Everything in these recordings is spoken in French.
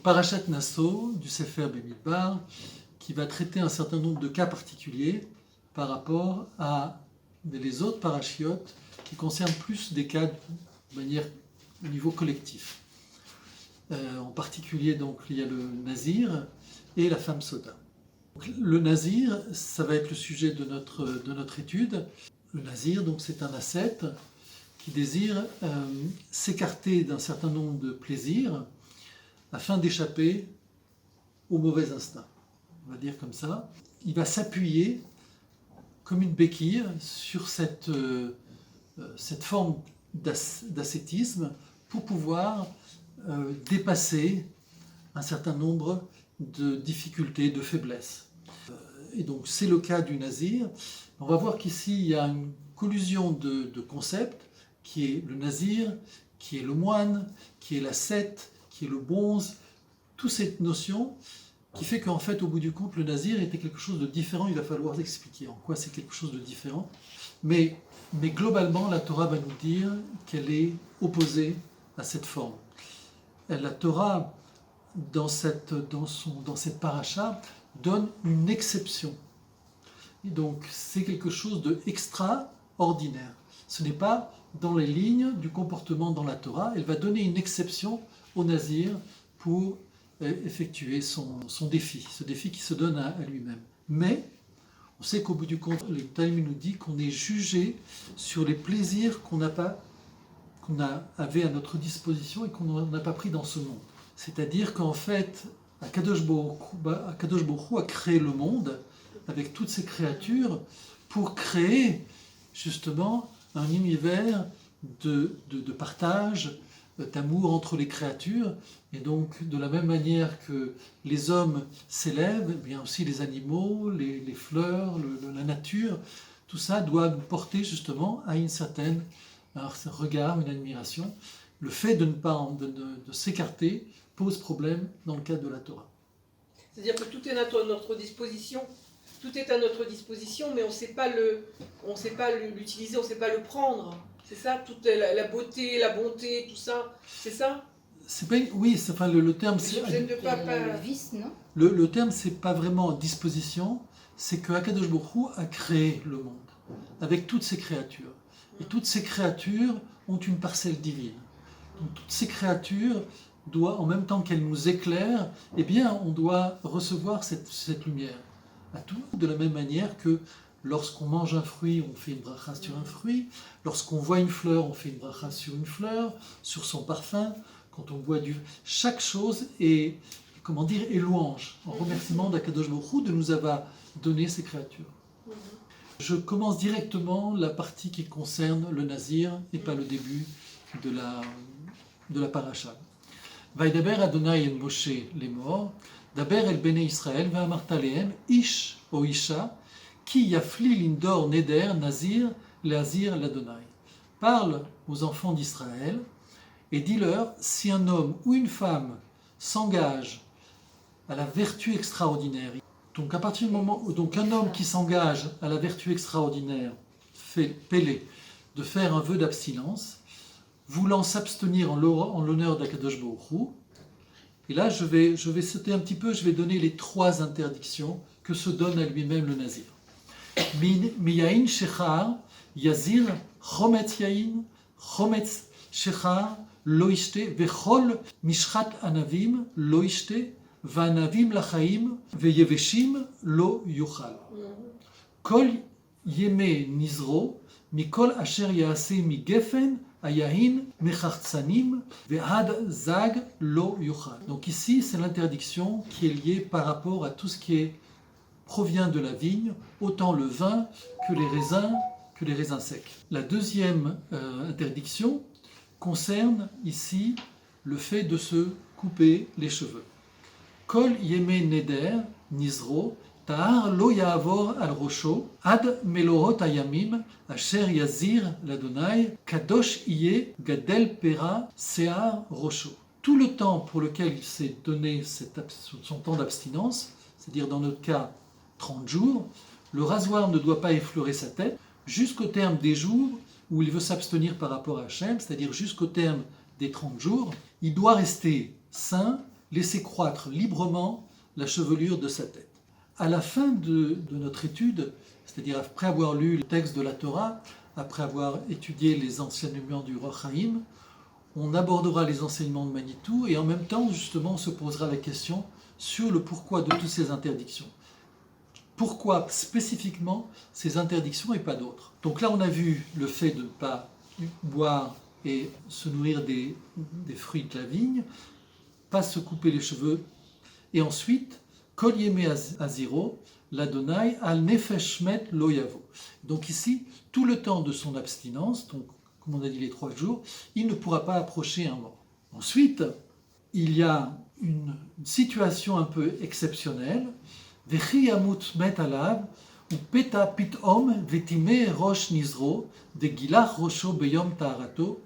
Parashat Nasso du Sefer Bemidbar qui va traiter un certain nombre de cas particuliers par rapport à les autres parachiotes qui concernent plus des cas de manière au niveau collectif. En particulier, donc, il y a le Nazir et la femme Soda. Donc, le Nazir, ça va être le sujet de notre étude. Le Nazir, donc, c'est un ascète qui désire s'écarter d'un certain nombre de plaisirs afin d'échapper aux mauvais instincts. On va dire comme ça. Il va s'appuyer comme une béquille sur cette forme d'ascétisme pour pouvoir dépasser un certain nombre de difficultés, de faiblesses. Et donc c'est le cas du Nazir. On va voir qu'ici il y a une collusion de concepts qui est le Nazir, qui est le moine, qui est l'ascète, qui est le bonze, toute cette notion qui fait qu'en fait, au bout du compte, le Nazir était quelque chose de différent. Il va falloir expliquer en quoi c'est quelque chose de différent. Mais globalement, la Torah va nous dire qu'elle est opposée à cette forme. La Torah, dans cette paracha, donne une exception. Et donc, c'est quelque chose d'extraordinaire. Ce n'est pas dans les lignes du comportement dans la Torah. Elle va donner une exception au Nazir pour effectuer son défi, ce défi qui se donne à lui-même. Mais on sait qu'au bout du compte, le Talmud nous dit qu'on est jugé sur les plaisirs qu'on avait à notre disposition et qu'on n'a pas pris dans ce monde. C'est-à-dire qu'en fait, Akadosh Baruch Hu a créé le monde avec toutes ces créatures pour créer justement un univers de partage, d'amour entre les créatures. Et donc, de la même manière que les hommes s'élèvent, eh bien aussi les animaux, les fleurs, la nature, tout ça doit nous porter justement à un regard, une admiration. Le fait de ne pas de s'écarter pose problème dans le cadre de la Torah. C'est-à-dire que tout est à notre disposition. Tout est à notre disposition, mais on ne sait pas l'utiliser, on ne sait pas le prendre. C'est ça, toute la beauté, la bonté, tout ça, c'est ça? Oui, le terme c'est... Le vice, non? Le terme c'est pas vraiment disposition, c'est que Akadosh Baruch Hu a créé le monde avec toutes ces créatures. Et toutes ces créatures ont une parcelle divine. Donc toutes ces créatures doivent, en même temps qu'elles nous éclairent, eh bien on doit recevoir cette lumière. À tout, de la même manière que lorsqu'on mange un fruit, on fait une bracha sur un fruit. Lorsqu'on voit une fleur, on fait une bracha sur une fleur, sur son parfum. Quand on boit chaque chose est louange, en remerciement d'Akadosh Baruch Hu de nous avoir donné ces créatures. Je commence directement la partie qui concerne le Nazir et pas le début de la paracha. Vaidaber Adonai el Moshe lemor, daber el bnei Israël ve'amarta lehem ish o isha ki yafli lindor neder nazir leazir l'Adonai. Parle aux enfants d'Israël et dis-leur, si un homme ou une femme s'engage à la vertu extraordinaire, donc à partir du moment où un homme qui s'engage à la vertu extraordinaire fait pélé de faire un vœu d'abstinence, voulant s'abstenir en l'honneur d'Akadosh Baruch Hu, et là je vais sauter un petit peu, je vais donner les 3 interdictions que se donne à lui-même le Nazir. Miyain shechar yazir chometz yain chometz shechar lo ishte vechol mishchat anavim lo ishte vanavim lachaim veyeveshim lo yuchal. Kol yeme nizro mikol asher yaase migefen ayahin mechartsanim ve'ad zag lo yuchal. Donc ici c'est l'interdiction qui est liée par rapport à tout ce qui provient de la vigne, autant le vin que les raisins secs. La deuxième interdiction concerne ici le fait de se couper les cheveux. Kol yeme neder nizro tahar lo ya'avor al rosho ad melorot ayamim asher yazir l'Adonai kadosh iye gadel pera sear rosho. Tout le temps pour lequel il s'est donné son temps d'abstinence, c'est-à-dire dans notre cas 30 jours, le rasoir ne doit pas effleurer sa tête jusqu'au terme des jours où il veut s'abstenir par rapport à Hachem, c'est-à-dire jusqu'au terme des 30 jours, il doit rester sain laisser croître librement la chevelure de sa tête. À la fin de notre étude, c'est-à-dire après avoir lu le texte de la Torah, après avoir étudié les enseignements du Or Chaim, on abordera les enseignements de Manitou et en même temps, justement, on se posera la question sur le pourquoi de toutes ces interdictions. Pourquoi spécifiquement ces interdictions et pas d'autres? Donc là, on a vu le fait de ne pas boire et se nourrir des fruits de la vigne, pas se couper les cheveux, et ensuite, Kol Yemei Aziro, l'Adonai al Nefesh Met Lo Yavo. Donc ici, tout le temps de son abstinence, donc comme on a dit les 3 jours, il ne pourra pas approcher un mort. Ensuite, il y a une situation un peu exceptionnelle, Vechi Yamut Met Alav, ou Peta Pitom Vetime Rosh Nizro, de Gilach Rosho Beyom Taharato,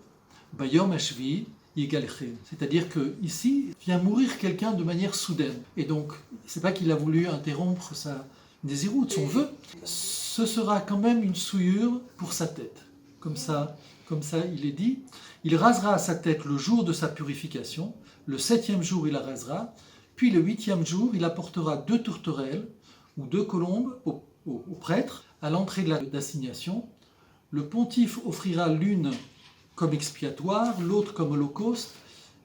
Bayom Ashvi, Yigalchem. C'est-à-dire que ici vient mourir quelqu'un de manière soudaine. Et donc, c'est pas qu'il a voulu interrompre sa nésiroute, son vœu. Ce sera quand même une souillure pour sa tête. Comme ça, il est dit. Il rasera sa tête le jour de sa purification. Le 7e jour, il la rasera. Puis le 8e jour, il apportera 2 tourterelles ou 2 colombes au prêtre à l'entrée de l'assignation. Le pontife offrira l'une comme expiatoire, l'autre comme holocauste,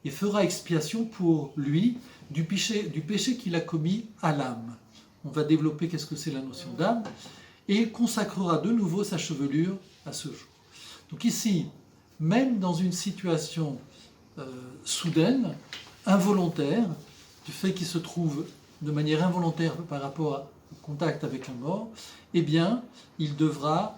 et fera expiation pour lui du péché qu'il a commis à l'âme. On va développer qu'est-ce que c'est la notion d'âme, et il consacrera de nouveau sa chevelure à ce jour. Donc ici, même dans une situation soudaine, involontaire, du fait qu'il se trouve de manière involontaire par rapport au contact avec la mort, eh bien, il devra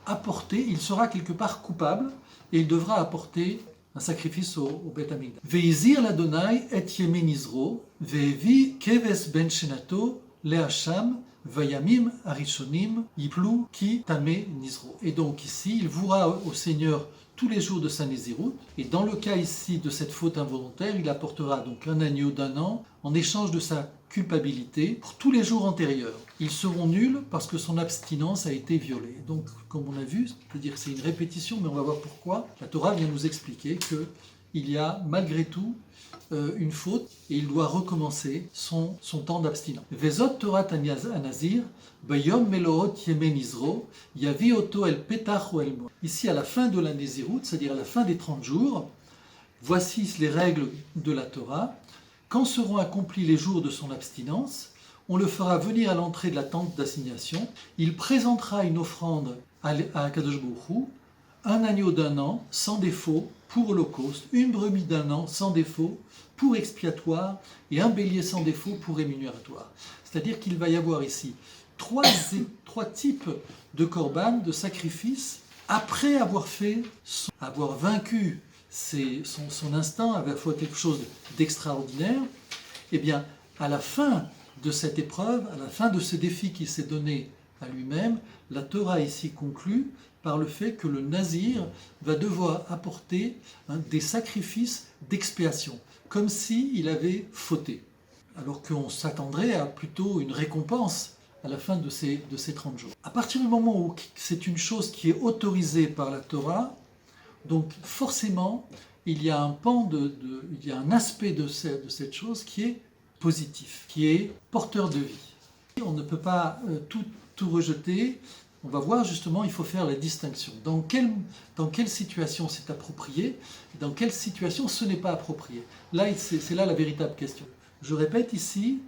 apporter, il sera quelque part coupable, et il devra apporter un sacrifice au Beth Amikdash. Veizir l'Adonai et Yemei Nizro, ve'evi keves ben shenato le'asham vayamim arishonim yiplu ki tameh Nizro. Et donc ici, il vouera au Seigneur tous les jours de sa Nézirut, et dans le cas ici de cette faute involontaire, il apportera donc un agneau d'1 an en échange de sa culpabilité pour tous les jours antérieurs. Ils seront nuls parce que son abstinence a été violée. Donc, comme on a vu, c'est-à-dire que c'est une répétition, mais on va voir pourquoi. La Torah vient nous expliquer qu'il y a malgré tout une faute et il doit recommencer son temps d'abstinence. Vezot Torah Anazir, Bayom Meloot Yemei Nizro, Yavi Oto El Petach ou El Mo. Ici, à la fin de la Nézirut, c'est-à-dire à la fin des 30 jours, voici les règles de la Torah. Quand seront accomplis les jours de son abstinence, on le fera venir à l'entrée de la tente d'assignation. Il présentera une offrande à Akadosh Baruch Hu, un agneau d'1 an sans défaut pour holocauste, une brebis d'1 an sans défaut pour expiatoire et un bélier sans défaut pour rémunératoire. C'est-à-dire qu'il va y avoir ici trois types de korban, de sacrifices, après avoir vaincu son instinct, avoir fait quelque chose d'extraordinaire. Eh bien, à la fin de cette épreuve, à la fin de ce défi qu'il s'est donné à lui-même, la Torah ici conclut par le fait que le nazir va devoir apporter des sacrifices d'expiation, comme s'il avait fauté, alors qu'on s'attendrait à plutôt une récompense à la fin de ces 30 jours. À partir du moment où c'est une chose qui est autorisée par la Torah, donc forcément, il y a il y a un aspect de cette chose qui est positif, qui est porteur de vie. On ne peut pas tout rejeter. On va voir justement, il faut faire la distinction. Dans quelle situation c'est approprié, et dans quelle situation ce n'est pas approprié. Là, c'est là la véritable question. Je répète ici,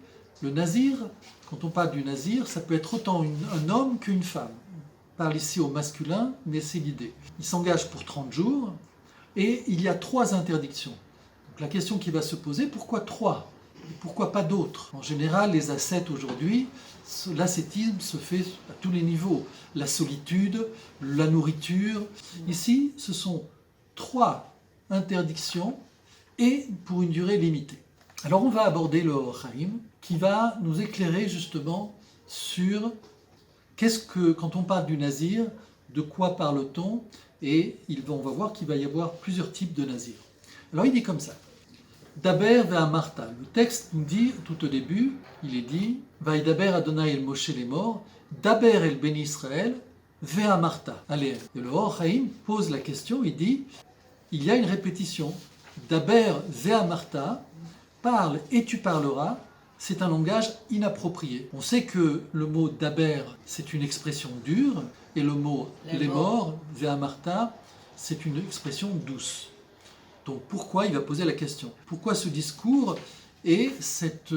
le nazir, quand on parle du nazir, ça peut être autant un homme qu'une femme. On parle ici au masculin, mais c'est l'idée. Il s'engage pour 30 jours et il y a 3 interdictions. Donc la question qui va se poser, pourquoi 3 ? Pourquoi pas d'autres ? En général, les ascètes aujourd'hui, l'ascétisme se fait à tous les niveaux. La solitude, la nourriture. Ici, ce sont 3 interdictions et pour une durée limitée. Alors on va aborder le Or Chaim qui va nous éclairer justement sur quand on parle du nazir, de quoi parle-t-on ? Et on va voir qu'il va y avoir plusieurs types de nazir. Alors il dit comme ça. Daber ve'amarta. Le texte nous dit, tout au début, il est dit Vaïdaber Adonai el Moshe les morts, Daber el Ben Israël, ve'amarta. Allez, et le Or Chaim pose la question, il dit il y a une répétition. Daber ve'amarta, parle et tu parleras, c'est un langage inapproprié. On sait que le mot daber, c'est une expression dure, et le mot les morts, ve'amarta, c'est une expression douce. Donc pourquoi il va poser la question? Pourquoi ce discours et cette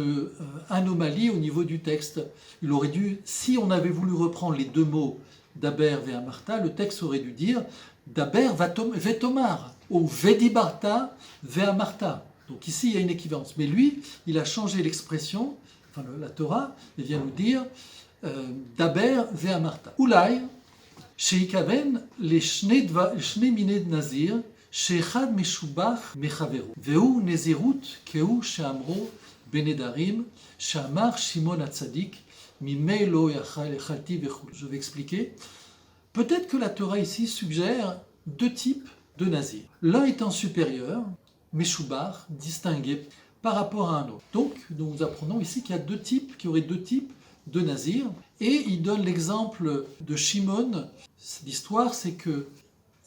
anomalie au niveau du texte? Il aurait dû, si on avait voulu reprendre les deux mots daber ve'amarta, le texte aurait dû dire daber ve'tomar ou ve'dibarta ve'amarta. Donc ici il y a une équivalence. Mais lui, il a changé l'expression, enfin la Torah, il vient nous dire daber ve'amarta. Oulai, sheikaven les shne mined nazir, sheechad meshubach mechavero. Ve'u nezirut keu she'amro benedarim, she'amar Shimon Hatzadik, mimei lo yachalti vechul. Je vais expliquer. Peut-être que la Torah ici suggère deux types de nazir. L'un étant supérieur, Meshubar, distingué par rapport à un autre. Donc, nous apprenons ici qu'il y aurait deux types de nazir. Et il donne l'exemple de Shimon. L'histoire, c'est que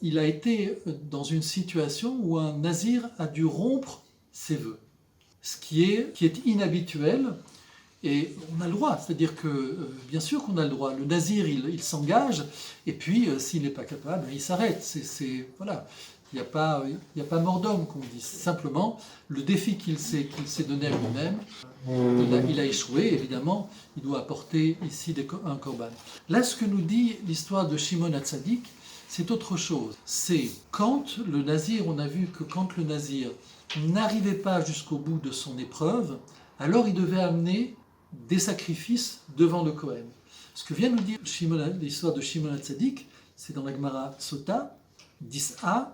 il a été dans une situation où un nazir a dû rompre ses vœux, ce qui est inhabituel. Et on a le droit, c'est-à-dire que, bien sûr qu'on a le droit. Le nazir, il s'engage, et puis, s'il n'est pas capable, il s'arrête. Voilà. Il n'y a pas mort d'homme, qu'on dit. Simplement, le défi qu'il s'est donné à lui-même, il a échoué. Évidemment, il doit apporter ici un korban. Là, ce que nous dit l'histoire de Shimon Hatzadik, c'est autre chose. C'est quand le nazir, on a vu que quand le nazir n'arrivait pas jusqu'au bout de son épreuve, alors il devait amener des sacrifices devant le Kohen. Ce que vient nous dire l'histoire de Shimon Hatzadik, c'est dans la Gemara Sota, 10a,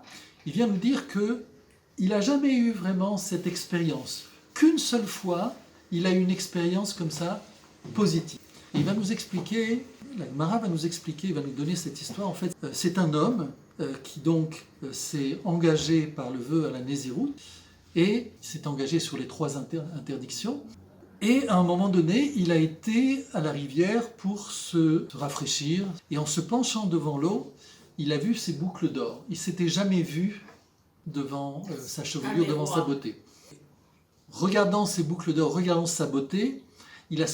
il vient nous dire qu'il n'a jamais eu vraiment cette expérience. Qu'une seule fois, il a eu une expérience comme ça, positive. Et il va nous expliquer, la Gemara va nous expliquer, il va nous donner cette histoire. En fait, c'est un homme qui donc s'est engagé par le vœu à la Nézirut, et s'est engagé sur les 3 interdictions. Et à un moment donné, il a été à la rivière pour se rafraîchir, et en se penchant devant l'eau, il a vu ses boucles d'or. Il ne s'était jamais vu devant sa chevelure, devant sa beauté. Regardant ses boucles d'or, regardant sa beauté, il a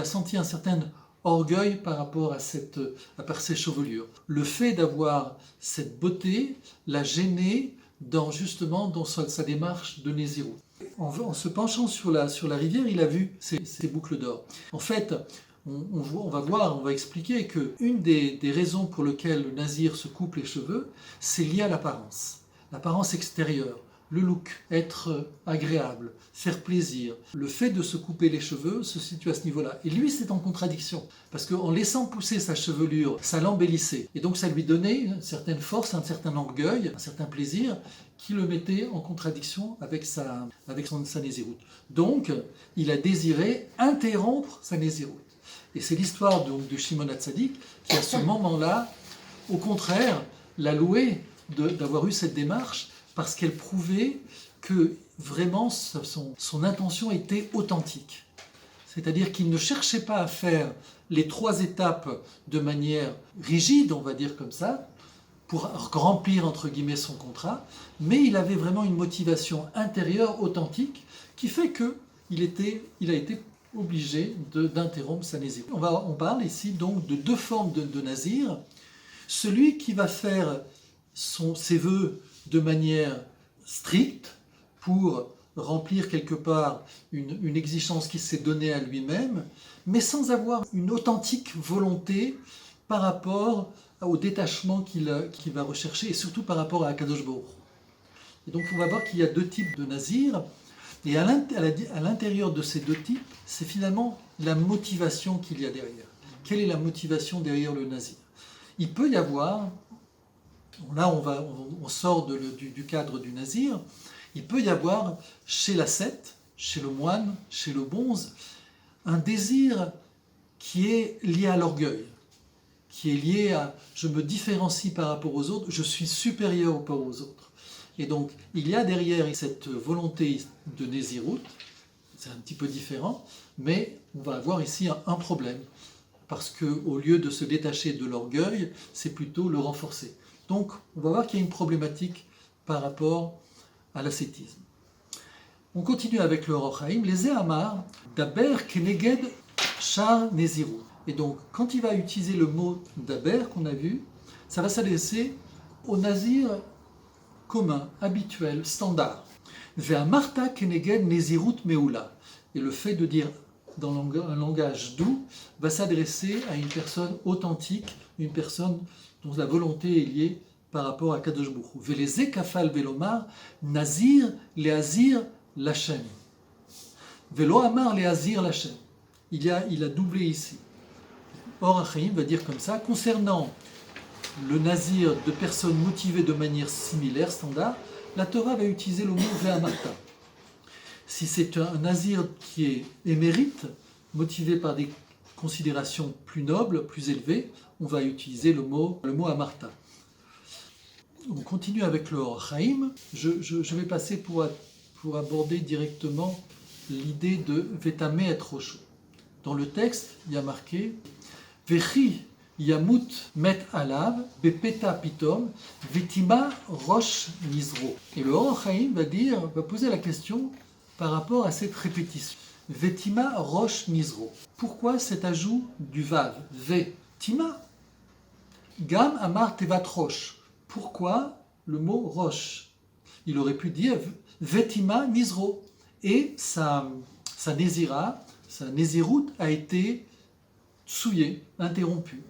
senti un certain orgueil par rapport à ses chevelures. Le fait d'avoir cette beauté l'a gêné dans sa démarche de Nézirut. En se penchant sur la rivière, il a vu ces boucles d'or. En fait, on va expliquer qu'une des raisons pour lesquelles le nazir se coupe les cheveux, c'est lié à l'apparence extérieure, le look, être agréable, faire plaisir. Le fait de se couper les cheveux se situe à ce niveau-là. Et lui, c'est en contradiction, parce qu'en laissant pousser sa chevelure, ça l'embellissait. Et donc ça lui donnait une certaine force, un certain orgueil, un certain plaisir, qui le mettait en contradiction avec sa Nézirut. Donc, il a désiré interrompre sa Nézirut. Et c'est l'histoire de Shimon Hatzadik qui, à ce moment-là, au contraire, l'a loué d'avoir eu cette démarche parce qu'elle prouvait que vraiment son intention était authentique. C'est-à-dire qu'il ne cherchait pas à faire les 3 étapes de manière rigide, on va dire comme ça, pour remplir entre guillemets son contrat, mais il avait vraiment une motivation intérieure authentique qui fait qu'il a été obligé d'interrompre sa Nézirut. On parle ici donc de 2 formes de nazir. Celui qui va faire ses vœux de manière stricte pour remplir quelque part une exigence qu'il s'est donnée à lui-même, mais sans avoir une authentique volonté par rapport au détachement qu'il va rechercher et surtout par rapport à Akadosh Baruch Hu. Et donc on va voir qu'il y a 2 types de nazir. Et à l'intérieur de ces 2 types, c'est finalement la motivation qu'il y a derrière. Quelle est la motivation derrière le nazir? Il peut y avoir, là on sort du cadre du nazir, il peut y avoir chez l'ascète, chez le moine, chez le bonze, un désir qui est lié à l'orgueil, qui est lié à « je me différencie par rapport aux autres, je suis supérieur par rapport aux autres ». Et donc, il y a derrière cette volonté de Nézirut, c'est un petit peu différent, mais on va avoir ici un problème, parce qu'au lieu de se détacher de l'orgueil, c'est plutôt le renforcer. Donc, on va voir qu'il y a une problématique par rapport à l'ascétisme. On continue avec le Or HaChaim. Les Amar, Daber Keneged Shar Nezirut. Et donc, quand il va utiliser le mot Daber qu'on a vu, ça va s'adresser au nazir commun, habituel, standard. Ve'amarta Keneged Nezirut Meula. Et le fait de dire dans un langage doux va s'adresser à une personne authentique, une personne dont la volonté est liée par rapport à Kadosh Baruch Hu. Veleze kafal velomar nazir leazir lachem. Velo amar leazir lachem. Il a doublé ici. Or HaChaim va dire comme ça, concernant le nazir de personnes motivées de manière similaire, standard, la Torah va utiliser le mot ve'amarta. Si c'est un nazir qui est émérite, motivé par des considérations plus nobles, plus élevées, on va utiliser le mot amarta. On continue avec le Or HaChaim. Je vais passer pour aborder directement l'idée de Vetame et Rosho. Dans le texte, il y a marqué Vechi Yamut Met Alav Bepeta Pitom Vetima Rosh Nizro. Et le Or HaChaim va poser la question par rapport à cette répétition. Vetima Rosh Nizro. Pourquoi cet ajout du Vav? Vetima. Gam Amar Tevat Rosh. Pourquoi le mot Rosh? Il aurait pu dire Vetima Nizro. Et sa Nézirut a été souillée, interrompue.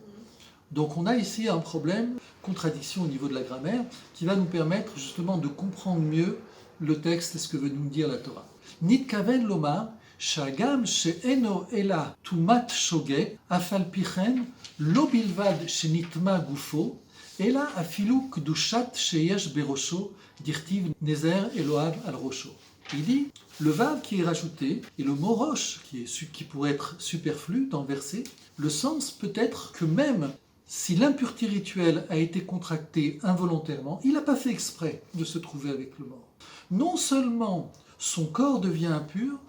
Donc on a ici un problème, contradiction au niveau de la grammaire, qui va nous permettre justement de comprendre mieux le texte et ce que veut nous dire la Torah. Nitkaven lomar, shagam she'eno ela tumat shogeg, afal pichen, lo bilvad shenitma gufo, ela afilu kdushat sheyesh berosho, dirtiv nezer Eloav al rosho. Il dit, le vav qui est rajouté et le mot roche qui pourrait être superflu dans le verset, le sens peut être que même si l'impureté rituelle a été contractée involontairement, il n'a pas fait exprès de se trouver avec le mort. Non seulement son corps devient impur,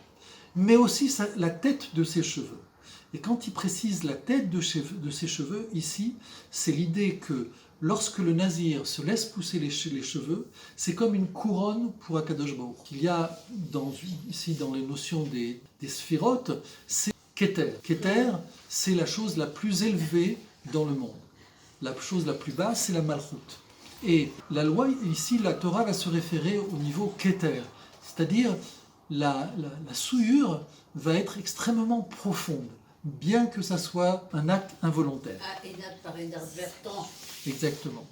mais aussi la tête de ses cheveux. Et quand il précise la tête de ses cheveux, ici, c'est l'idée que lorsque le nazir se laisse pousser les cheveux, c'est comme une couronne pour Akadosh Baruch. Il y a ici dans les notions des sphirotes, c'est Keter. Keter, c'est la chose la plus élevée dans le monde. La chose la plus basse, c'est la Malchut. Et la loi, ici, la Torah va se référer au niveau Keter, c'est-à-dire la souillure va être extrêmement profonde, bien que ça soit un acte involontaire. Ah, et par inadvertance. Exactement.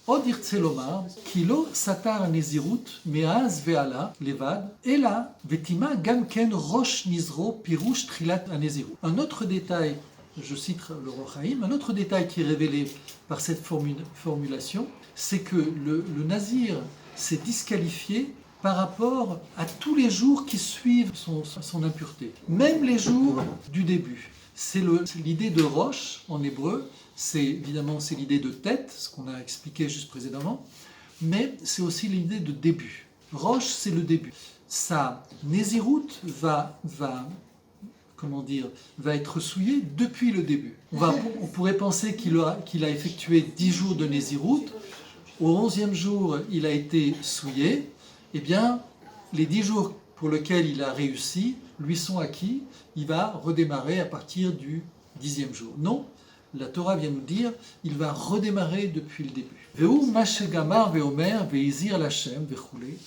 Od irtse lomar, kilo satar nezirut meaz ve'ala levad, ela vetima gamken rosh nizro pirush trilat anezirut. Un autre détail, je cite le Or HaChaim, un autre détail qui est révélé par cette formulation, c'est que le nazir s'est disqualifié par rapport à tous les jours qui suivent son impureté, même les jours du début. C'est l'idée de roche en hébreu, c'est l'idée de tête, ce qu'on a expliqué juste précédemment, mais c'est aussi l'idée de début. Roche, c'est le début. Sa Nézirut va être souillée depuis le début. On pourrait penser qu'il a effectué 10 jours de Nézirut, au 11e jour, il a été souillé. Eh bien, les 10 jours pour lesquels il a réussi lui sont acquis, il va redémarrer à partir du 10e jour. Non, la Torah vient nous dire, il va redémarrer depuis le début. Ve'u mashegamar ve'omer ve'izir lachem ve'chule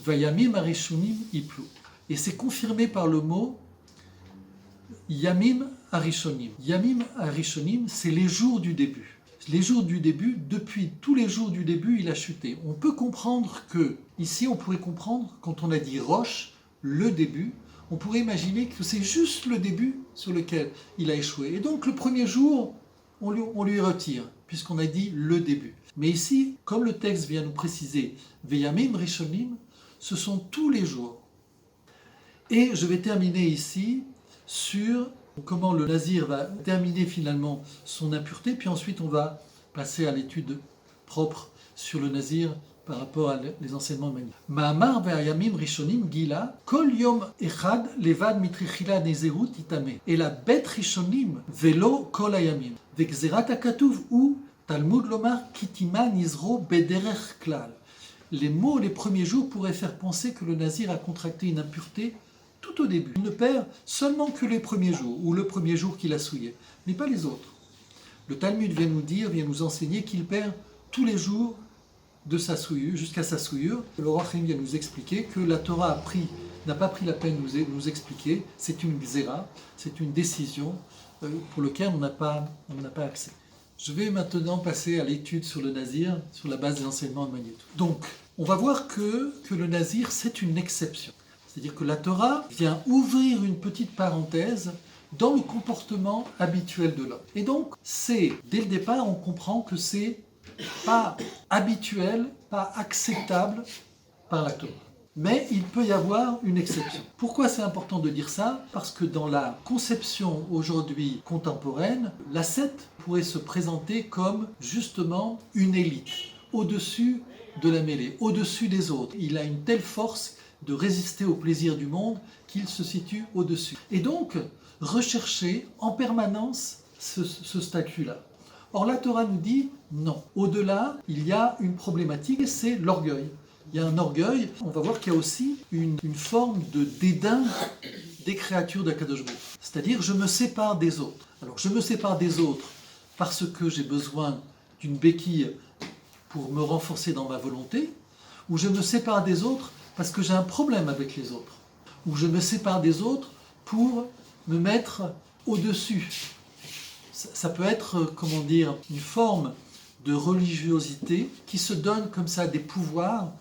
va'yamim arishonim iplu. Et c'est confirmé par le mot yamim arishonim. Yamim arishonim, c'est les jours du début. Les jours du début, depuis tous les jours du début, il a chuté. On peut comprendre que, ici on pourrait comprendre, quand on a dit roche, le début, on pourrait imaginer que c'est juste le début sur lequel il a échoué. Et donc le premier jour, on lui retire, puisqu'on a dit le début. Mais ici, comme le texte vient nous préciser, Veyamim Rishonim, ce sont tous les jours. Et je vais terminer ici sur comment le nazir va terminer finalement son impureté, puis ensuite on va passer à l'étude propre sur le nazir par rapport à les enseignements manuels. Ma'amar ve'ayamim rishonim gila kol yom echad levad mitrichila nezerut itame ela bet rishonim velo kol ayamim ve'gzerat hakatuv u talmud lomar kitima nizro bederech klal. les mots, les premiers jours, pourraient faire penser que le nazir a contracté une impureté tout au début. Il ne perd seulement que les premiers jours, ou le premier jour qu'il a souillé, mais pas les autres. Le Talmud vient nous enseigner qu'il perd tous les jours de sa souillure, jusqu'à sa souillure. Le Roi Chaim vient nous expliquer que la Torah n'a pas pris la peine de nous expliquer, c'est une xéra, c'est une décision pour laquelle on n'a pas accès. Je vais maintenant passer à l'étude sur le nazir, sur la base des enseignements de Magnéto. Donc, on va voir que le nazir, c'est une exception. C'est-à-dire que la Torah vient ouvrir une petite parenthèse dans le comportement habituel de l'homme. Et donc, dès le départ, on comprend que c'est pas habituel, pas acceptable par la Torah. Mais il peut y avoir une exception. Pourquoi c'est important de dire ça? Parce que dans la conception aujourd'hui contemporaine, l'ascète pourrait se présenter comme justement une élite, au-dessus de la mêlée, au-dessus des autres. Il a une telle force de résister au plaisir du monde qu'il se situe au-dessus. Et donc, rechercher en permanence ce statut-là. Or, la Torah nous dit non. Au-delà, il y a une problématique, et c'est l'orgueil. Il y a un orgueil, on va voir qu'il y a aussi une forme de dédain des créatures d'Akadosh Baruch Hu. C'est-à-dire, je me sépare des autres. Alors, je me sépare des autres parce que j'ai besoin d'une béquille pour me renforcer dans ma volonté, ou je me sépare des autres parce que j'ai un problème avec les autres, ou je me sépare des autres pour me mettre au-dessus. Ça peut être, comment dire, une forme de religiosité qui se donne comme ça des pouvoirs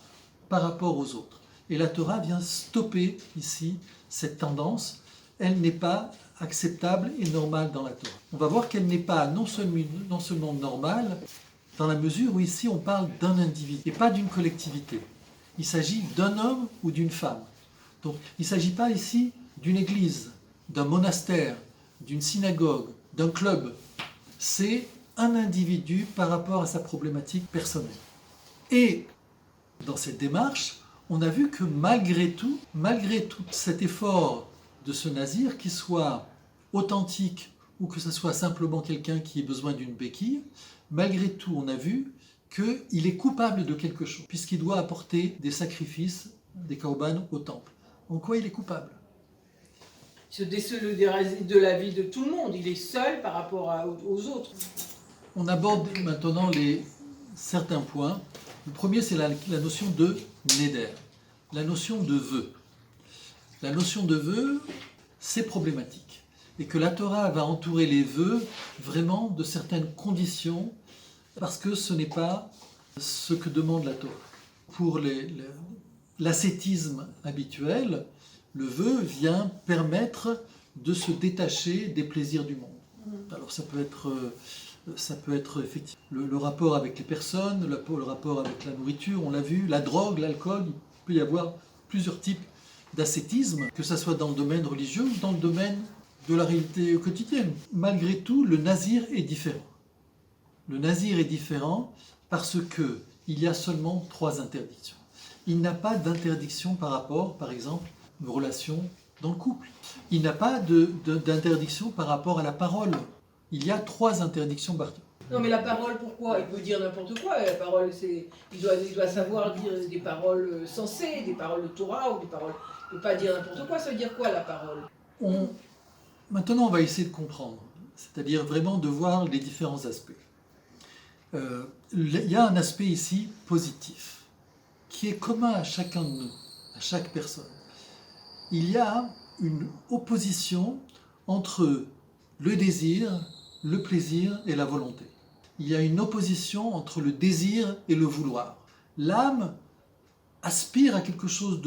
par rapport aux autres. Et la Torah vient stopper ici cette tendance. Elle n'est pas acceptable et normale dans la Torah. On va voir qu'elle n'est pas non seulement normale, dans la mesure où ici on parle d'un individu et pas d'une collectivité. Il s'agit d'un homme ou d'une femme. Donc il ne s'agit pas ici d'une église, d'un monastère, d'une synagogue, d'un club. C'est un individu par rapport à sa problématique personnelle. Et dans cette démarche, on a vu que malgré tout cet effort de ce nazir, qu'il soit authentique ou que ce soit simplement quelqu'un qui ait besoin d'une béquille, malgré tout, on a vu qu'il est coupable de quelque chose, puisqu'il doit apporter des sacrifices, des korban au temple. En quoi il est coupable? Il se décèle de la vie de tout le monde, il est seul par rapport aux autres. On aborde maintenant certains points. Le premier, c'est la notion de neder, la notion de vœu. La notion de vœu, c'est problématique. Et que la Torah va entourer les vœux vraiment de certaines conditions, parce que ce n'est pas ce que demande la Torah. Pour l'ascétisme habituel, le vœu vient permettre de se détacher des plaisirs du monde. Alors ça peut être effectivement le rapport avec les personnes, le rapport avec la nourriture, on l'a vu, la drogue, l'alcool, il peut y avoir plusieurs types d'ascétisme, que ce soit dans le domaine religieux ou dans le domaine de la réalité quotidienne. Malgré tout, le nazir est différent. Le nazir est différent parce qu'il y a seulement 3 interdictions. Il n'a pas d'interdiction par rapport, par exemple, aux relations dans le couple. Il n'a pas d'interdiction par rapport à la parole. Il y a 3 interdictions par exemple. Non mais la parole, pourquoi? Il peut dire n'importe quoi, la parole, il doit savoir dire des paroles sensées, des paroles de Torah, ou des paroles... Il ne peut pas dire n'importe quoi, ça veut dire quoi la parole? Maintenant on va essayer de comprendre, c'est-à-dire vraiment de voir les différents aspects. Il y a un aspect ici positif, qui est commun à chacun de nous, à chaque personne. Il y a une opposition entre le désir, le plaisir et la volonté. Il y a une opposition entre le désir et le vouloir. L'âme aspire à quelque chose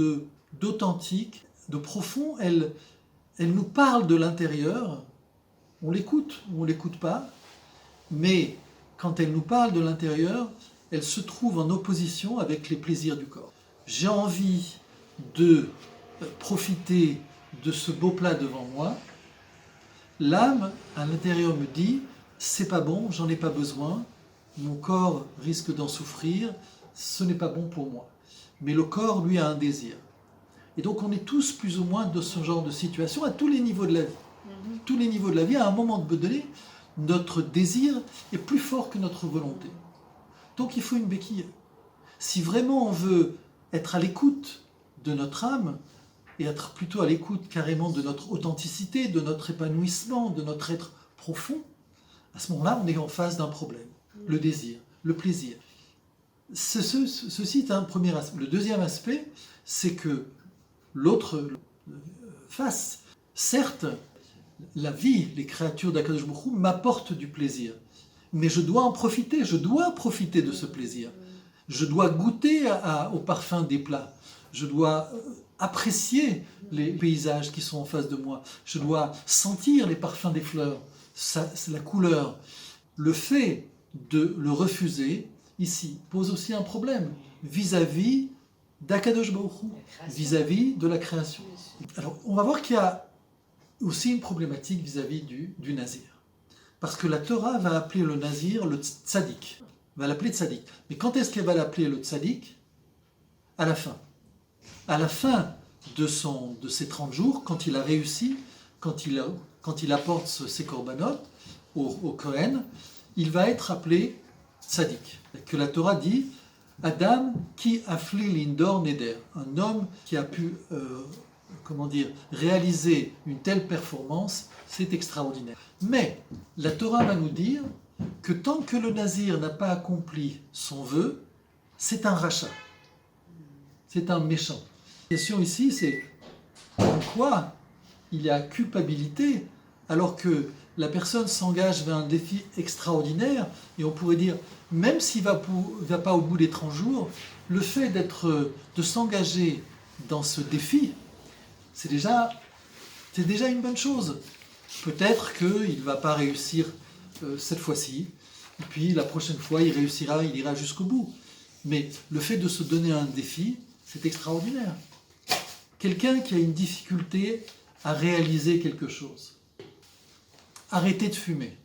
d'authentique, de profond. Elle nous parle de l'intérieur. On l'écoute ou on ne l'écoute pas. Mais quand elle nous parle de l'intérieur, elle se trouve en opposition avec les plaisirs du corps. J'ai envie de profiter de ce beau plat devant moi. L'âme, à l'intérieur, me dit « c'est pas bon, j'en ai pas besoin, mon corps risque d'en souffrir, ce n'est pas bon pour moi ». Mais le corps, lui, a un désir. Et donc on est tous plus ou moins de ce genre de situation à tous les niveaux de la vie. Tous les niveaux de la vie, à un moment donné, notre désir est plus fort que notre volonté. Donc il faut une béquille. Si vraiment on veut être à l'écoute de notre âme, et être plutôt à l'écoute carrément de notre authenticité, de notre épanouissement, de notre être profond, à ce moment-là, on est en face d'un problème, le désir, le plaisir. Ceci est un premier aspect. Le deuxième aspect, c'est que l'autre face, certes, la vie, les créatures d'Akadosh Baruch Hu m'apportent du plaisir, mais je dois en profiter, je dois profiter de ce plaisir. Je dois goûter au parfum des plats, je dois apprécier les paysages qui sont en face de moi, je dois sentir les parfums des fleurs, la couleur. Le fait de le refuser, ici, pose aussi un problème vis-à-vis d'Akadosh Baruch Hu, vis-à-vis de la création. Alors, on va voir qu'il y a aussi une problématique vis-à-vis du nazir. Parce que la Torah va appeler le nazir le tzaddik, va l'appeler tzaddik. Mais quand est-ce qu'elle va l'appeler le tzaddik? À la fin. À la fin de ses 30 jours, quand il a réussi, quand il apporte ses korbanot au Kohen, il va être appelé tzaddik. Que la Torah dit Adam qui afli l'indor neder, un homme qui a pu réaliser une telle performance, c'est extraordinaire. Mais la Torah va nous dire que tant que le nazir n'a pas accompli son vœu, c'est un rachat, c'est un méchant. La question ici, c'est en quoi il y a culpabilité alors que la personne s'engage vers un défi extraordinaire, et on pourrait dire, même s'il ne va pas au bout des 30 jours, le fait de s'engager dans ce défi, c'est déjà une bonne chose. Peut-être qu'il ne va pas réussir cette fois-ci, et puis la prochaine fois il réussira, il ira jusqu'au bout. Mais le fait de se donner un défi, c'est extraordinaire. Quelqu'un qui a une difficulté à réaliser quelque chose, arrêter de fumer,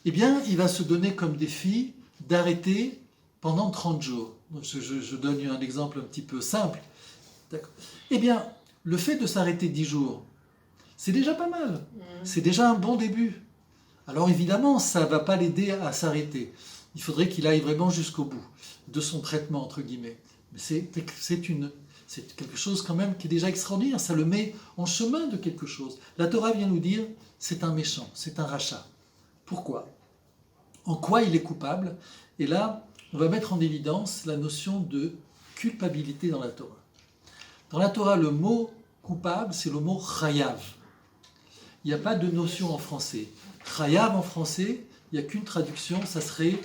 eh bien il va se donner comme défi d'arrêter pendant 30 jours. Je donne un exemple un petit peu simple. D'accord. Eh bien, le fait de s'arrêter 10 jours, c'est déjà pas mal. C'est déjà un bon début. Alors évidemment, ça ne va pas l'aider à s'arrêter. Il faudrait qu'il aille vraiment jusqu'au bout de son traitement, entre guillemets. Mais c'est quelque chose quand même qui est déjà extraordinaire. Ça le met en chemin de quelque chose. La Torah vient nous dire, c'est un méchant, c'est un rachat. Pourquoi? En quoi il est coupable? Et là, on va mettre en évidence la notion de culpabilité dans la Torah. Dans la Torah, le mot coupable, c'est le mot chayav. Il n'y a pas de notion en français. Chayav en français, il n'y a qu'une traduction, ça serait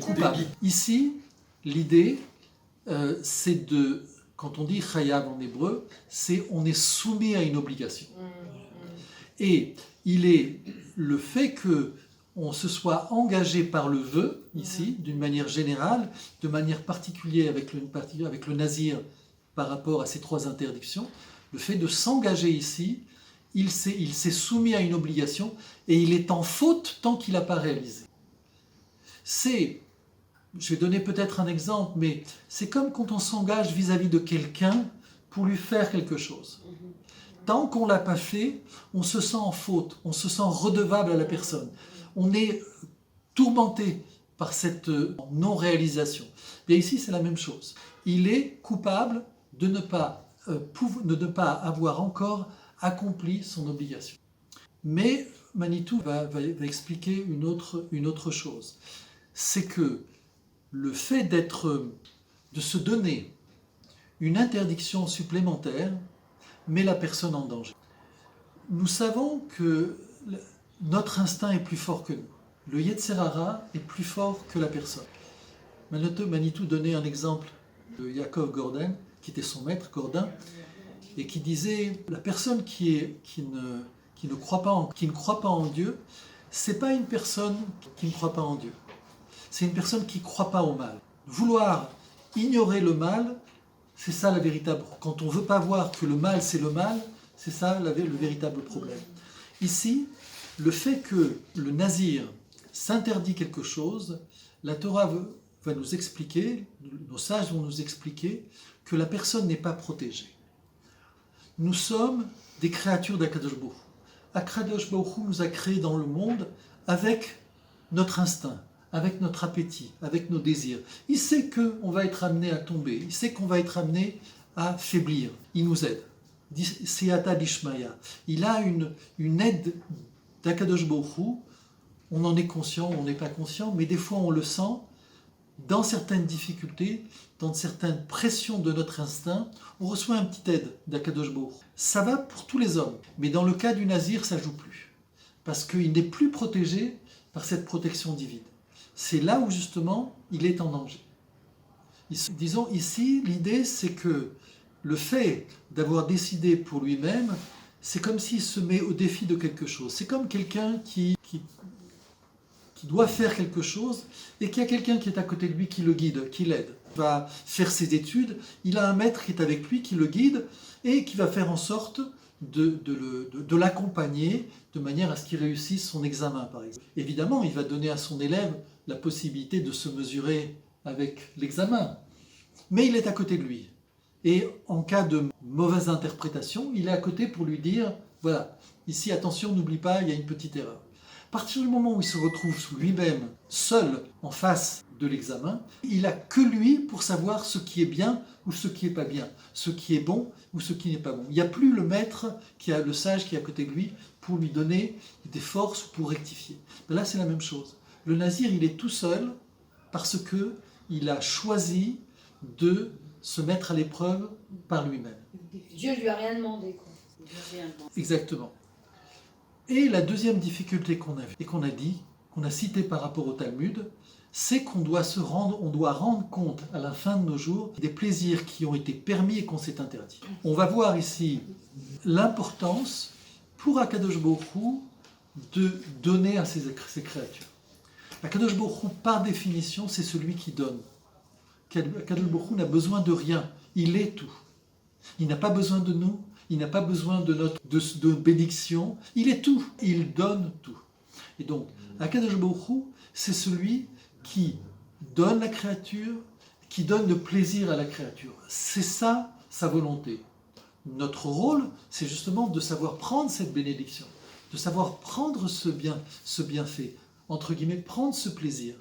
coupable. Ici, l'idée, c'est de, quand on dit chayav en hébreu, c'est on est soumis à une obligation. Et il est le fait que on se soit engagé par le vœu, ici, d'une manière générale, de manière particulière avec le nazir par rapport à ces 3 interdictions, le fait de s'engager ici, il s'est soumis à une obligation et il est en faute tant qu'il n'a pas réalisé. Je vais donner peut-être un exemple, mais c'est comme quand on s'engage vis-à-vis de quelqu'un pour lui faire quelque chose. Tant qu'on ne l'a pas fait, on se sent en faute, on se sent redevable à la personne. On est tourmenté par cette non-réalisation. Bien ici, c'est la même chose. Il est coupable de ne pas avoir encore accompli son obligation. Mais Manitou va expliquer une autre chose. C'est que le fait de se donner une interdiction supplémentaire met la personne en danger. Nous savons que notre instinct est plus fort que nous. Le Yetzer Hara est plus fort que la personne. Manitou donnait un exemple de Yaakov Gordin, qui était son maître, Gordin, et qui disait la personne qui ne croit pas en Dieu, c'est pas une personne qui ne croit pas en Dieu. C'est une personne qui ne croit pas au mal. Vouloir ignorer le mal, c'est ça la véritable. Quand on ne veut pas voir que le mal c'est le mal, c'est ça le véritable problème. Ici, le fait que le nazir s'interdit quelque chose, la Torah va nous expliquer, nos sages vont nous expliquer que la personne n'est pas protégée. Nous sommes des créatures d'Akadosh Baruch Hu. Akadosh Baruch Hu nous a créés dans le monde avec notre instinct, avec notre appétit, avec nos désirs. Il sait qu'on va être amené à tomber, il sait qu'on va être amené à faiblir. Il nous aide. Siyata Bishmaya. Il a une aide d'Akadosh Baruch Hu. On en est conscient, on n'est pas conscient, mais des fois on le sent. Dans certaines difficultés, dans certaines pressions de notre instinct, on reçoit une petite aide d'Akadosh Baruch Hu. Ça va pour tous les hommes, mais dans le cas du nazir, ça joue plus. Parce qu'il n'est plus protégé par cette protection divine. C'est là où justement il est en danger. Disons ici, l'idée c'est que le fait d'avoir décidé pour lui-même, c'est comme s'il se met au défi de quelque chose. C'est comme quelqu'un qui doit faire quelque chose et qu'il y a quelqu'un qui est à côté de lui qui le guide, qui l'aide. Il va faire ses études, il a un maître qui est avec lui, qui le guide et qui va faire en sorte de l'accompagner de manière à ce qu'il réussisse son examen, par exemple. Évidemment, il va donner à son élève la possibilité de se mesurer avec l'examen, mais il est à côté de lui. Et en cas de mauvaise interprétation, il est à côté pour lui dire, voilà, ici, attention, n'oublie pas, il y a une petite erreur. À partir du moment où il se retrouve lui-même, seul, en face de l'examen, il n'a que lui pour savoir ce qui est bien ou ce qui n'est pas bien, ce qui est bon ou ce qui n'est pas bon. Il n'y a plus le maître, le sage qui est à côté de lui, pour lui donner des forces pour rectifier. Mais là, c'est la même chose. Le nazir, il est tout seul parce qu'il a choisi de se mettre à l'épreuve par lui-même. Dieu lui a rien demandé, quoi. Exactement. Et la deuxième difficulté qu'on a vue et qu'on a dit, qu'on a cité par rapport au Talmud, c'est qu'on doit rendre compte à la fin de nos jours des plaisirs qui ont été permis et qu'on s'est interdit. On va voir ici l'importance pour Akadosh Baruch Hu de donner à ses créatures. Akadosh Baruch Hu, par définition, c'est celui qui donne. Akadosh Baruch Hu n'a besoin de rien, il est tout. Il n'a pas besoin de nous, il n'a pas besoin de bénédiction, il est tout, il donne tout. Et donc, Akadosh Baruch Hu, c'est celui qui donne la créature, qui donne le plaisir à la créature. C'est ça, sa volonté. Notre rôle, c'est justement de savoir prendre cette bénédiction, de savoir prendre ce bienfait, entre guillemets, prendre ce plaisir.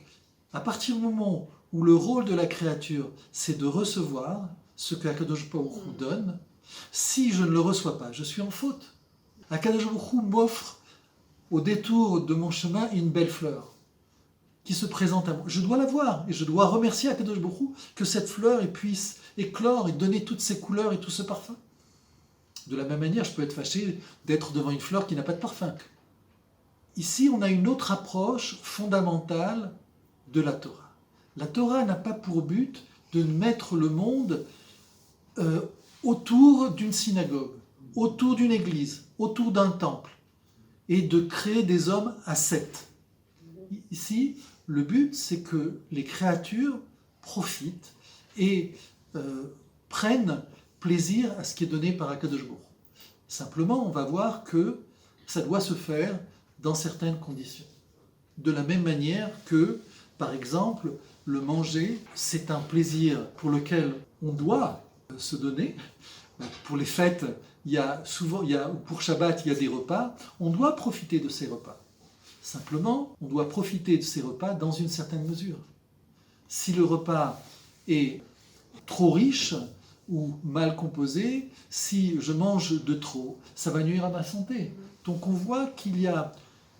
À partir du moment où le rôle de la créature, c'est de recevoir ce que Akadosh Baruch Hu donne, si je ne le reçois pas, je suis en faute. Akadosh Baruch Hu m'offre au détour de mon chemin une belle fleur qui se présente à moi. Je dois la voir et je dois remercier Akadosh Baruch Hu que cette fleur puisse éclore et donner toutes ses couleurs et tout ce parfum. De la même manière, je peux être fâché d'être devant une fleur qui n'a pas de parfum. Ici, on a une autre approche fondamentale de la Torah. La Torah n'a pas pour but de mettre le monde autour d'une synagogue, autour d'une église, autour d'un temple, et de créer des hommes ascètes. Ici, le but, c'est que les créatures profitent et prennent plaisir à ce qui est donné par Akadosh Baruch Hu. Simplement, on va voir que ça doit se faire dans certaines conditions. De la même manière que, par exemple, le manger, c'est un plaisir pour lequel on doit se donner. Pour les fêtes, pour Shabbat, il y a des repas. On doit profiter de ces repas. Simplement, on doit profiter de ces repas dans une certaine mesure. Si le repas est trop riche ou mal composé, si je mange de trop, ça va nuire à ma santé. Donc on voit qu'il y a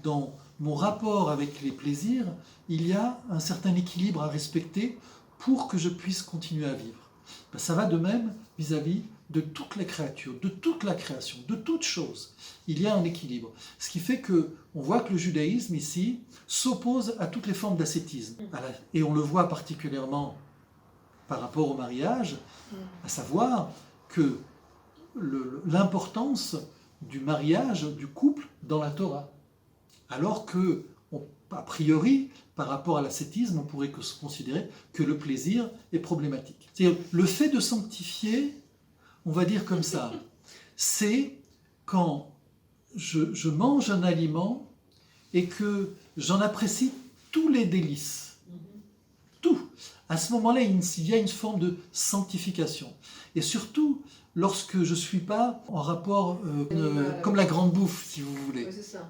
dans mon rapport avec les plaisirs, il y a un certain équilibre à respecter pour que je puisse continuer à vivre. Ça va de même vis-à-vis de toute la créature, de toute la création, de toute chose. Il y a un équilibre. Ce qui fait qu'on voit que le judaïsme ici s'oppose à toutes les formes d'ascétisme. Et on le voit particulièrement par rapport au mariage, à savoir que l'importance du mariage, du couple dans la Torah. Alors que, a priori, par rapport à l'ascétisme, on pourrait considérer que le plaisir est problématique. C'est-à-dire, le fait de sanctifier, on va dire comme ça, c'est quand je mange un aliment et que j'en apprécie tous les délices. Tout. À ce moment-là, il y a une forme de sanctification. Et surtout, lorsque je ne suis pas en rapport comme la grande bouffe, si vous voulez. Oui, c'est ça.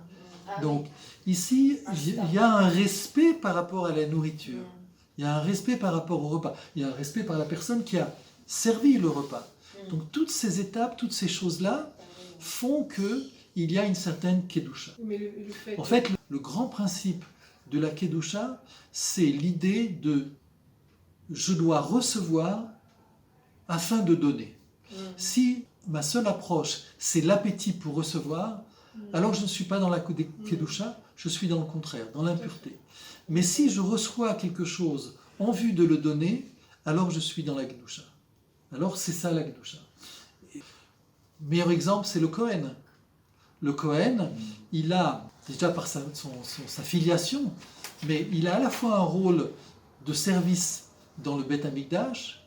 Ah Donc ici, il y a un respect par rapport à la nourriture. Il y a un respect par rapport au repas. Il y a un respect par la personne qui a servi le repas. Donc toutes ces étapes, toutes ces choses-là font qu'il y a une certaine kedusha. Mais le fait... En fait, le grand principe de la kedusha, c'est l'idée de je dois recevoir afin de donner. Si ma seule approche, c'est l'appétit pour recevoir, alors je ne suis pas dans la kedusha, je suis dans le contraire, dans l'impureté. Mais si je reçois quelque chose en vue de le donner, alors je suis dans la kedusha. Alors c'est ça la kedusha. Meilleur exemple, c'est le Kohen. Le Kohen, il a, déjà par sa filiation, mais il a à la fois un rôle de service dans le Beth Amikdash,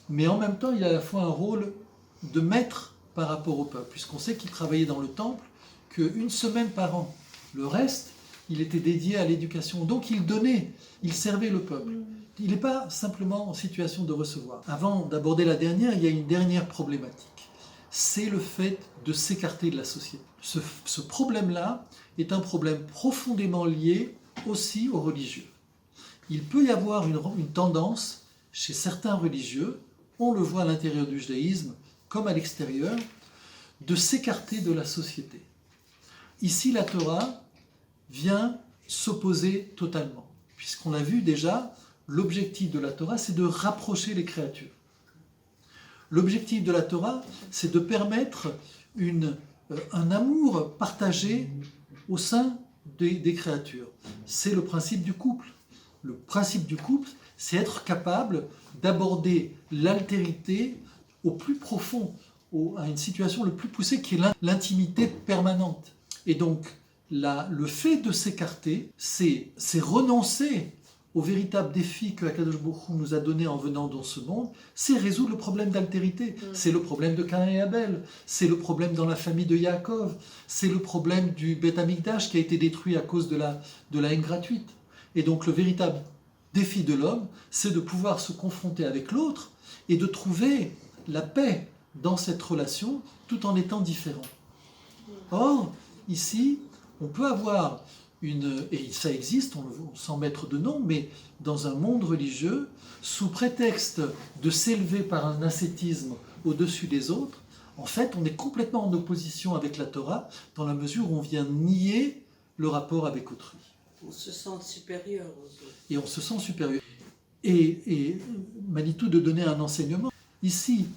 mais en même temps, il a à la fois un rôle de maître par rapport au peuple, puisqu'on sait qu'il travaillait dans le temple qu'une semaine par an. Le reste, il était dédié à l'éducation. Donc il donnait, il servait le peuple. Il n'est pas simplement en situation de recevoir. Avant d'aborder la dernière, il y a une dernière problématique. C'est le fait de s'écarter de la société. Ce problème-là est un problème profondément lié aussi aux religieux. Il peut y avoir une tendance chez certains religieux, on le voit à l'intérieur du judaïsme comme à l'extérieur, de s'écarter de la société. Ici, la Torah vient s'opposer totalement. Puisqu'on l'a vu déjà, l'objectif de la Torah, c'est de rapprocher les créatures. L'objectif de la Torah, c'est de permettre un amour partagé au sein des créatures. C'est le principe du couple. Le principe du couple, c'est être capable d'aborder l'altérité au plus profond, à une situation le plus poussée qui est l'intimité permanente. Et donc, le fait de s'écarter, c'est renoncer au véritable défi que Akadosh Baruch Hu nous a donné en venant dans ce monde, c'est résoudre le problème d'altérité. C'est le problème de Caïn et Abel, c'est le problème dans la famille de Yaakov, c'est le problème du Beth Amikdash qui a été détruit à cause de la haine gratuite. Et donc le véritable défi de l'homme, c'est de pouvoir se confronter avec l'autre et de trouver la paix dans cette relation tout en étant différent. Or, ici, on peut avoir et ça existe, sans mettre de nom, mais dans un monde religieux, sous prétexte de s'élever par un ascétisme au-dessus des autres, en fait, on est complètement en opposition avec la Torah, dans la mesure où on vient nier le rapport avec autrui. On se sent supérieur aux autres. Et on se sent supérieur. Et Manitou de donner un enseignement. Ici,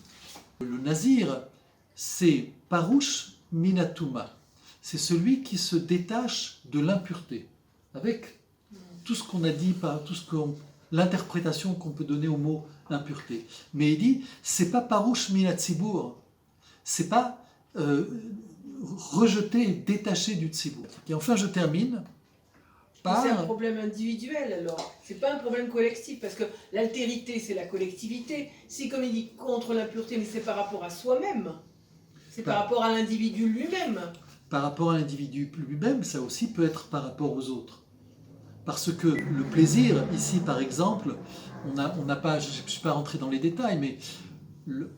le nazir, c'est Parouche Minatuma. C'est celui qui se détache de l'impureté, avec tout ce qu'on a dit, l'interprétation qu'on peut donner au mot impureté. Mais il dit, c'est pas Parouche Minatsibour, c'est pas rejeté, détaché du tsibour. Et enfin, je termine par... C'est un problème individuel alors, c'est pas un problème collectif, parce que l'altérité c'est la collectivité. Si comme il dit contre l'impureté, mais c'est par rapport à soi-même, c'est par rapport à l'individu lui-même. Par rapport à l'individu lui-même, ça aussi peut être par rapport aux autres. Parce que le plaisir, ici par exemple, on n'a pas, je ne suis pas rentré dans les détails, mais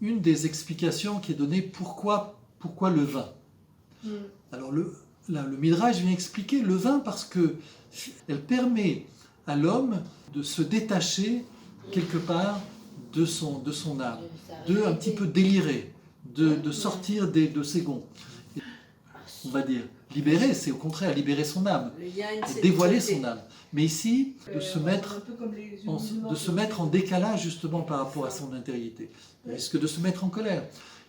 une des explications qui est donnée, pourquoi le vin. Alors le Midrash vient expliquer le vin parce qu'elle permet à l'homme de se détacher quelque part de son âme, de un petit peu délirer, de sortir de ses gonds. On va dire, libérer, c'est au contraire libérer son âme, dévoiler son âme. Mais ici, de se mettre en décalage justement par rapport à son intériorité, risque de se mettre en colère.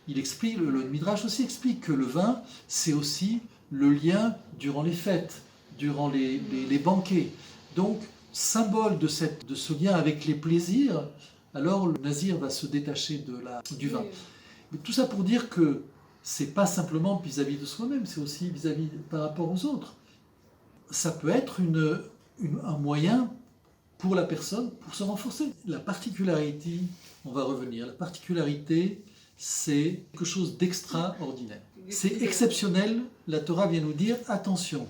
Il explique, le Midrash aussi explique que le vin, c'est aussi le lien durant les fêtes, durant les banquets. Donc, symbole de ce lien avec les plaisirs, alors le nazir va se détacher du vin. Mais tout ça pour dire que c'est pas simplement vis-à-vis de soi-même, c'est aussi vis-à-vis par rapport aux autres. Ça peut être un moyen pour la personne pour se renforcer. La particularité, on va revenir, la particularité, c'est quelque chose d'extraordinaire. C'est exceptionnel, la Torah vient nous dire, attention,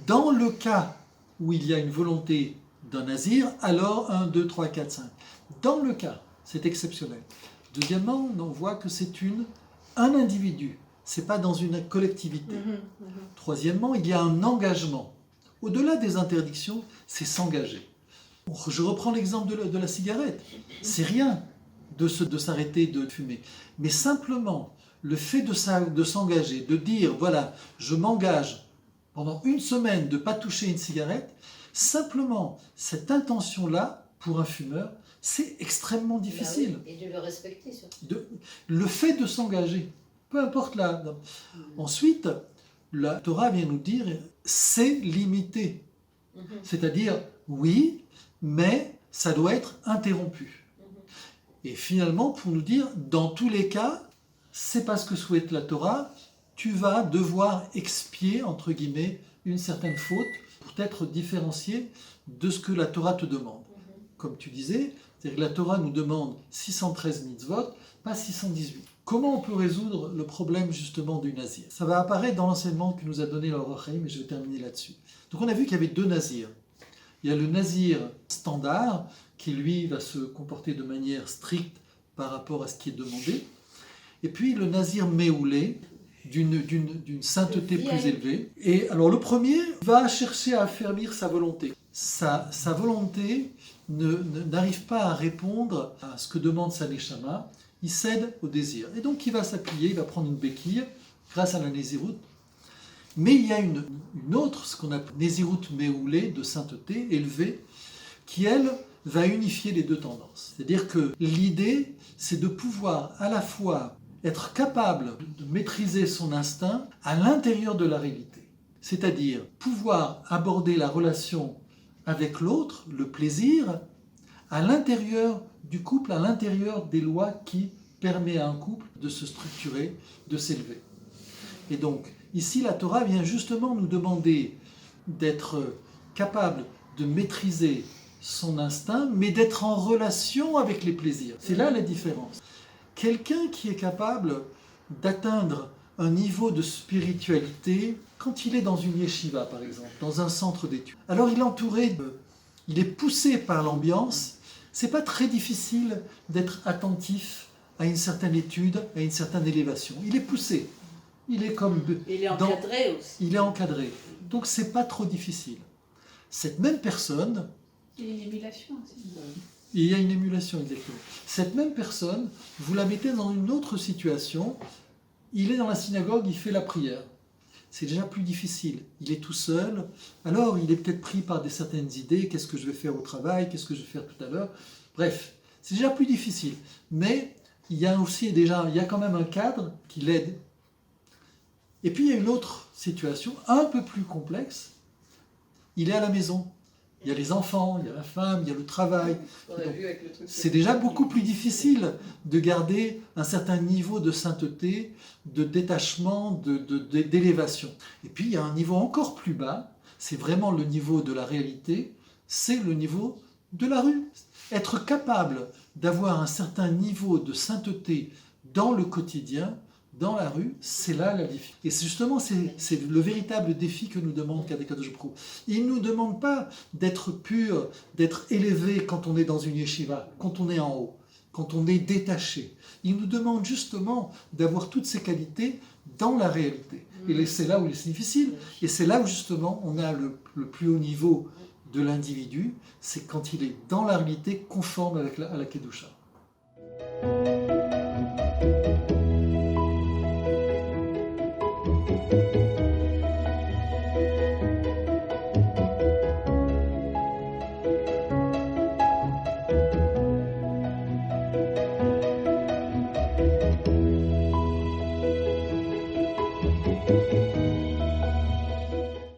dans le cas où il y a une volonté d'un nazir, alors 1, 2, 3, 4, 5. Dans le cas, c'est exceptionnel. Deuxièmement, on voit que c'est un individu c'est pas dans une collectivité. Mhm, mhm. Troisièmement, il y a un engagement. Au-delà des interdictions, c'est s'engager. Je reprends l'exemple de la cigarette. C'est rien de s'arrêter de fumer. Mais simplement, le fait de s'engager, de dire, voilà, je m'engage pendant une semaine de ne pas toucher une cigarette, simplement, cette intention-là, pour un fumeur, c'est extrêmement difficile. Bah oui, et de le respecter surtout. Le fait de s'engager, peu importe là. Ensuite, la Torah vient nous dire, c'est limité. Mhm. C'est-à-dire, oui, mais ça doit être interrompu. Et finalement, pour nous dire, dans tous les cas, c'est pas ce que souhaite la Torah, tu vas devoir expier, entre guillemets, une certaine faute pour être différencié de ce que la Torah te demande. Comme tu disais, c'est-à-dire que la Torah nous demande 613 mitzvot, pas 618. Comment on peut résoudre le problème justement du nazir? Ça va apparaître dans l'enseignement que nous a donné l'Or HaChaim, mais je vais terminer là-dessus. Donc on a vu qu'il y avait deux nazirs. Il y a le nazir standard, qui lui va se comporter de manière stricte par rapport à ce qui est demandé. Et puis le nazir méoulé, d'une sainteté plus élevée. Et alors le premier va chercher à affermir sa volonté. Sa volonté n'arrive pas à répondre à ce que demande sa neshama, il cède au désir. Et donc il va s'appuyer, il va prendre une béquille, grâce à la Nézirut. Mais il y a une autre, ce qu'on appelle Nézirut méoulée, de sainteté élevée, qui elle va unifier les deux tendances. C'est-à-dire que l'idée, c'est de pouvoir à la fois être capable de maîtriser son instinct à l'intérieur de la réalité. C'est-à-dire pouvoir aborder la relation avec l'autre, le plaisir, à l'intérieur du couple, à l'intérieur des lois qui permettent à un couple de se structurer, de s'élever. Et donc, ici, la Torah vient justement nous demander d'être capable de maîtriser son instinct, mais d'être en relation avec les plaisirs. C'est là la différence. Quelqu'un qui est capable d'atteindre un niveau de spiritualité quand il est dans une yeshiva, par exemple, dans un centre d'études. Alors il est entouré il est poussé par l'ambiance. C'est pas très difficile d'être attentif à une certaine étude, à une certaine élévation. Il est poussé. Il est comme Il est encadré aussi. Il est encadré. Donc c'est pas trop difficile. Cette même personne, Il y a une émulation aussi. il y a une émulation, exactement. Cette même personne, vous la mettez dans une autre situation, il est dans la synagogue, il fait la prière. C'est déjà plus difficile. Il est tout seul, alors il est peut-être pris par certaines idées, qu'est-ce que je vais faire au travail, qu'est-ce que je vais faire tout à l'heure. Bref, c'est déjà plus difficile. Mais il y a quand même un cadre qui l'aide. Et puis il y a une autre situation, un peu plus complexe. Il est à la maison. Il y a les enfants, il y a la femme, il y a le travail. On a vu avec le truc. C'est déjà beaucoup plus difficile de garder un certain niveau de sainteté, de détachement, d'élévation. Et puis il y a un niveau encore plus bas, c'est vraiment le niveau de la réalité, c'est le niveau de la rue. Être capable d'avoir un certain niveau de sainteté dans le quotidien, dans la rue, c'est là la difficulté. Et justement, c'est le véritable défi que nous demande Kadosh Baruch Hu. Il ne nous demande pas d'être pur, d'être élevé quand on est dans une yeshiva, quand on est en haut, quand on est détaché. Il nous demande justement d'avoir toutes ces qualités dans la réalité. Et c'est là où c'est difficile. Et c'est là où justement on a le plus haut niveau de l'individu, c'est quand il est dans la réalité conforme à la Kedusha.